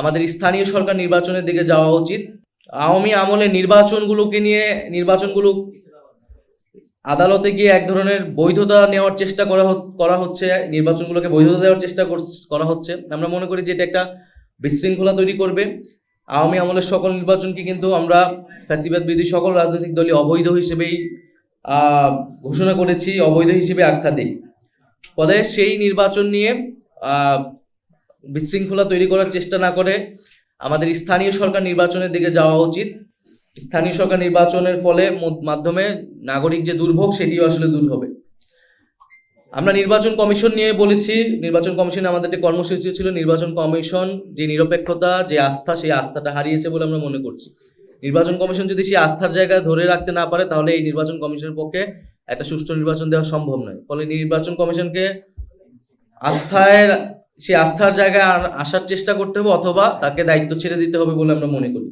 আমাদের স্থানীয় সরকার নির্বাচনের দিকে যাওয়া উচিত। আওয়ামী আমলে নির্বাচনগুলো আদালতে গিয়ে এক ধরনের বৈধতা নেওয়ার চেষ্টা করা হচ্ছে, নির্বাচনগুলোকে বৈধতা দেওয়ার চেষ্টা করা হচ্ছে। আমরা মনে করি যে এটা একটা বিশৃঙ্খলা তৈরি করবে। আওয়ামী আমলের সকল নির্বাচনকে কিন্তু আমরা ফ্যাসিবাদ বিরোধী সকল রাজনৈতিক দলই অবৈধ হিসেবেই ঘোষণা করেছি, অবৈধ হিসেবে আখ্যা দিই। ফলে সেই নির্বাচন নিয়ে বিশৃঙ্খলা তৈরি করার চেষ্টা না করে আমাদের স্থানীয় সরকার নির্বাচনের দিকে যাওয়া উচিত। স্থানীয় সরকার নির্বাচনের মাধ্যমে নাগরিক যে দুর্ভোগ সেটিও আসলে দূর হবে। আমরা নির্বাচন কমিশন নিয়ে বলেছি, নির্বাচন কমিশনে আমাদের একটি কর্মসূচি ছিল। নির্বাচন কমিশন যে নিরপেক্ষতা, যে আস্থা, সেই আস্থাটা হারিয়েছে বলে আমরা মনে করছি। নির্বাচন কমিশন যদি সেই আস্থার জায়গায় ধরে রাখতে না পারে, তাহলে এই নির্বাচন কমিশনের পক্ষে একটা সুষ্ঠু নির্বাচন দেওয়া সম্ভব নয়। ফলে নির্বাচন কমিশনকে সেই আস্থার জায়গায় আসার চেষ্টা করতে হবে, অথবা তাকে দায়িত্ব ছেড়ে দিতে হবে বলে আমরা মনে করি।